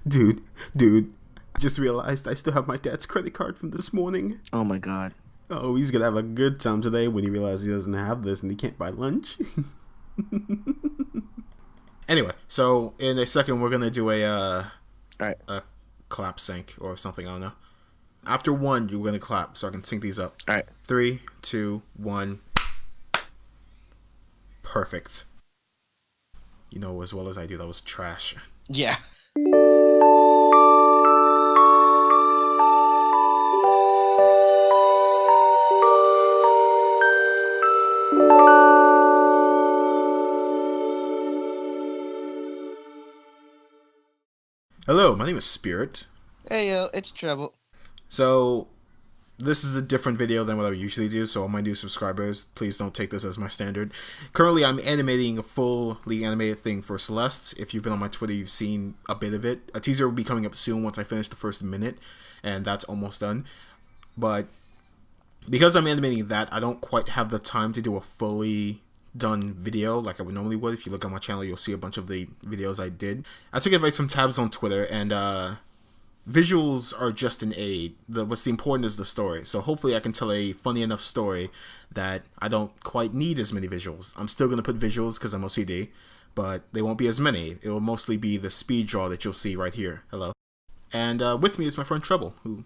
Dude, dude, just realized I still have my dad's credit card from this morning. Oh my god. Oh, he's gonna have a good time today when he realizes he doesn't have this and he can't buy lunch. Anyway, so in a second we're gonna do All right. a clap sync or something. I don't know. After one, you're gonna clap so I can sync these up. All right. 3, 2, 1. Perfect. You know as well as I do that was trash. Yeah. Hello, my name is Spirit. Hey yo, it's Treble. So this is a different video than what I usually do, so all my new subscribers, please don't take this as my standard. Currently, I'm animating a fully animated thing for Celeste. If you've been on my Twitter, you've seen a bit of it. A teaser will be coming up soon once I finish the first minute, and that's almost done. But because I'm animating that, I don't quite have the time to do a fully done video like I would normally would. If you look on my channel, you'll see a bunch of the videos I did. I took advice from Tabs on Twitter, and visuals are just an aid. What's important is the story. So hopefully I can tell a funny enough story that I don't quite need as many visuals. I'm still going to put visuals because I'm OCD, but they won't be as many. It will mostly be the speed draw that you'll see right here. Hello. And with me is my friend Trouble, who,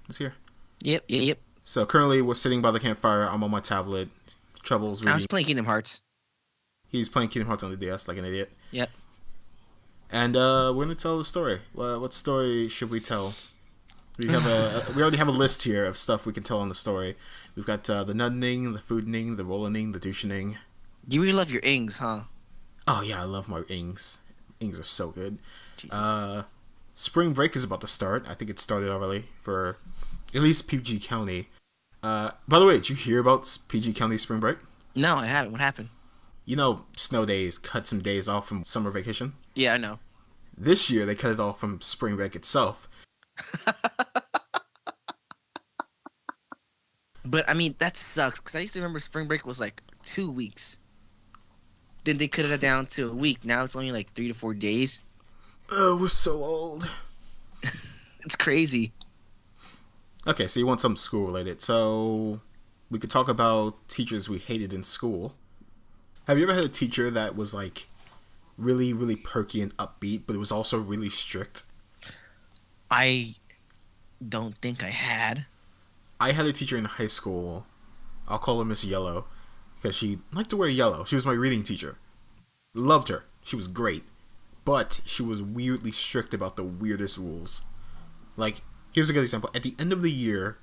is here. Yep. So currently we're sitting by the campfire. I'm on my tablet. Trouble's I reading. was playing Kingdom Hearts. He's playing Kingdom Hearts on the DS like an idiot. Yep. And we're going to tell the story. What story should we tell? We already have a list here of stuff we can tell on the story. We've got the nutting, the fooding, the rolling, the douchening. You really love your ings, huh? Oh yeah, I love my ings. Ings are so good. Jesus. Spring break is about to start. I think it started already for at least PG County. By the way, did you hear about PG County spring break? No, I haven't. What happened? You know, snow days cut some days off from summer vacation. Yeah, I know. This year, they cut it off from spring break itself. But I mean, that sucks because I used to remember spring break was like 2 weeks. Then they cut it down to a week. Now it's only like 3 to 4 days. Oh, we're so old. It's crazy. Okay, so you want something school related. So we could talk about teachers we hated in school. Have you ever had a teacher that was like really, really perky and upbeat, but it was also really strict? I don't think I had. I had a teacher in high school. I'll call her Miss Yellow because she liked to wear yellow. She was my reading teacher. Loved her. She was great. But she was weirdly strict about the weirdest rules. Like, here's a good example. At the end of the year,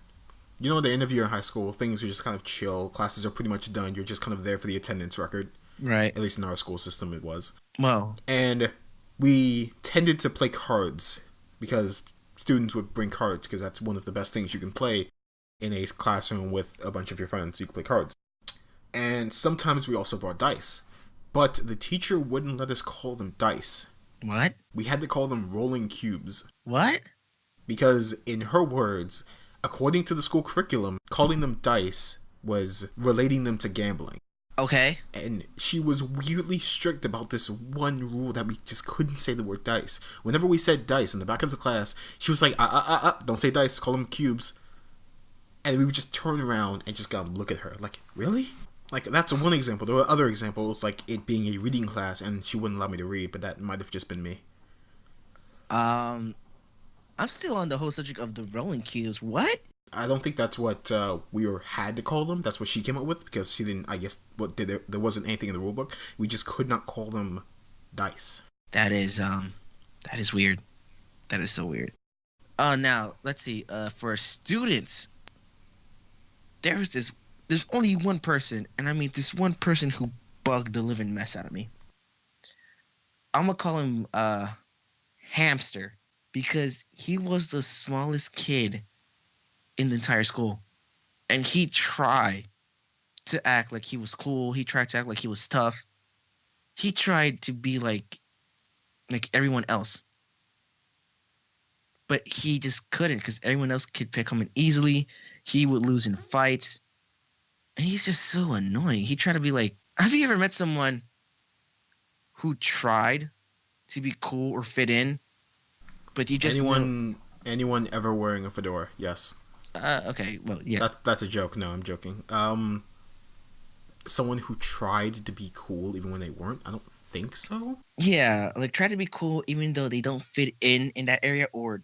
you know, at the end of the year in high school, things are just kind of chill. Classes are pretty much done. You're just kind of there for the attendance record. Right. At least in our school system, it was. Well, And we tended to play cards because students would bring cards because that's one of the best things you can play in a classroom with a bunch of your friends. You can play cards. And sometimes we also brought dice. But the teacher wouldn't let us call them dice. what? We had to call them rolling cubes. What? Because, in her words, according to the school curriculum, calling them dice was relating them to gambling. Okay. And she was weirdly strict about this one rule that we just couldn't say the word dice. Whenever we said dice in the back of the class, she was like, don't say dice, call them cubes. And we would just turn around and just gotta look at her. Like, really? Like, that's one example. There were other examples, like it being a reading class and she wouldn't allow me to read, but that might have just been me. I'm still on the whole subject of the rolling cubes. What? I don't think that's what had to call them. That's what she came up with because she didn't. I guess there wasn't anything in the rule book. We just could not call them dice. That is weird. That is so weird. Now let's see. For students, there's only one person, and I mean this one person who bugged the living mess out of me. I'm gonna call him Hamster because he was the smallest kid in the entire school, and he tried to act like he was cool. He tried to act like he was tough. He tried to be like everyone else, but he just couldn't because everyone else could pick him easily. He would lose in fights, and he's just so annoying. He tried to be like, have you ever met someone who tried to be cool or fit in, But you just know. Anyone ever wearing a fedora? Yes. Okay. Well, yeah. That's a joke. No, I'm joking. Someone who tried to be cool even when they weren't. I don't think so. Yeah, like try to be cool even though they don't fit in that area or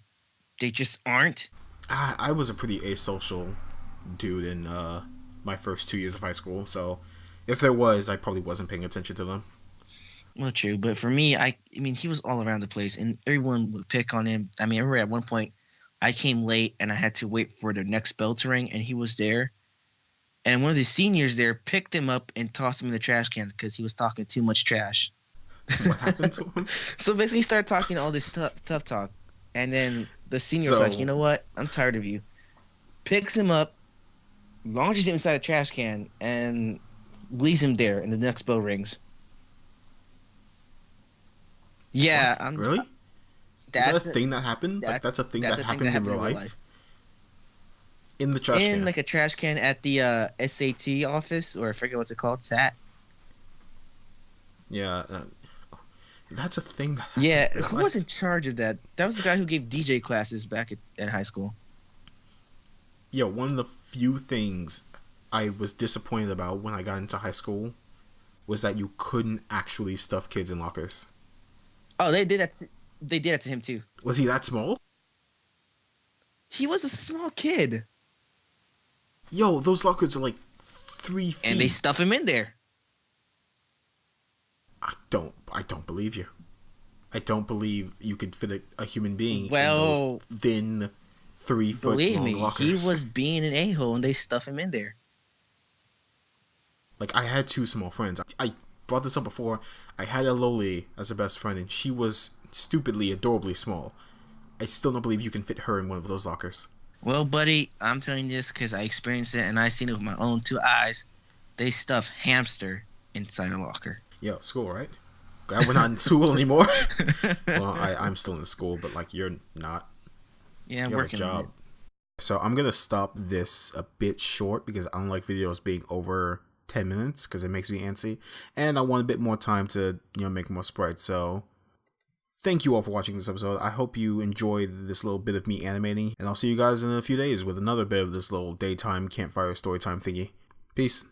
they just aren't. I was a pretty asocial dude in my first 2 years of high school, so if there was, I probably wasn't paying attention to them. Well, true, but for me, I mean, he was all around the place, and everyone would pick on him. I mean, I remember at one point, I came late and I had to wait for the next bell to ring, and he was there. And one of the seniors there picked him up and tossed him in the trash can because he was talking too much trash. What happened to him? So basically, he started talking all this tough talk, and then the senior was like, "You know what? I'm tired of you." Picks him up, launches him inside a trash can, and leaves him there. And the next bell rings. Yeah, What? Really? Is that a thing that happened? Like that's a thing that happened in real life? In the trash can. In like a trash can at the SAT office, or I forget what's it called, SAT. Yeah, that's a thing that Yeah, who was in charge of that? That was the guy who gave DJ classes back in high school. Yeah, one of the few things I was disappointed about when I got into high school was that you couldn't actually stuff kids in lockers. Oh, they did that. They did that to him too. Was he that small? He was a small kid. Yo, those lockers are like 3 feet. And they stuff him in there. I don't believe you. I don't believe you could fit a human being in Well, those thin 3 foot believe long me, lockers. he was being an a-hole, and they stuff him in there. Like, I had 2 small friends. I brought this up before. I had a Loli as a best friend, and she was stupidly, adorably small. I still don't believe you can fit her in one of those lockers. Well, buddy, I'm telling you this because I experienced it, and I seen it with my own 2 eyes. They stuff hamster inside a locker. Yo, school, right? Glad we're not in school anymore. Well, I'm still in school, but like you're not. Yeah, I'm you working have a job. on it. So I'm gonna stop this a bit short because I don't like videos being over 10 minutes because it makes me antsy, and I want a bit more time to make more sprites. So thank you all for watching this episode. I hope you enjoyed this little bit of me animating, and I'll see you guys in a few days with another bit of this little daytime campfire storytime thingy. Peace.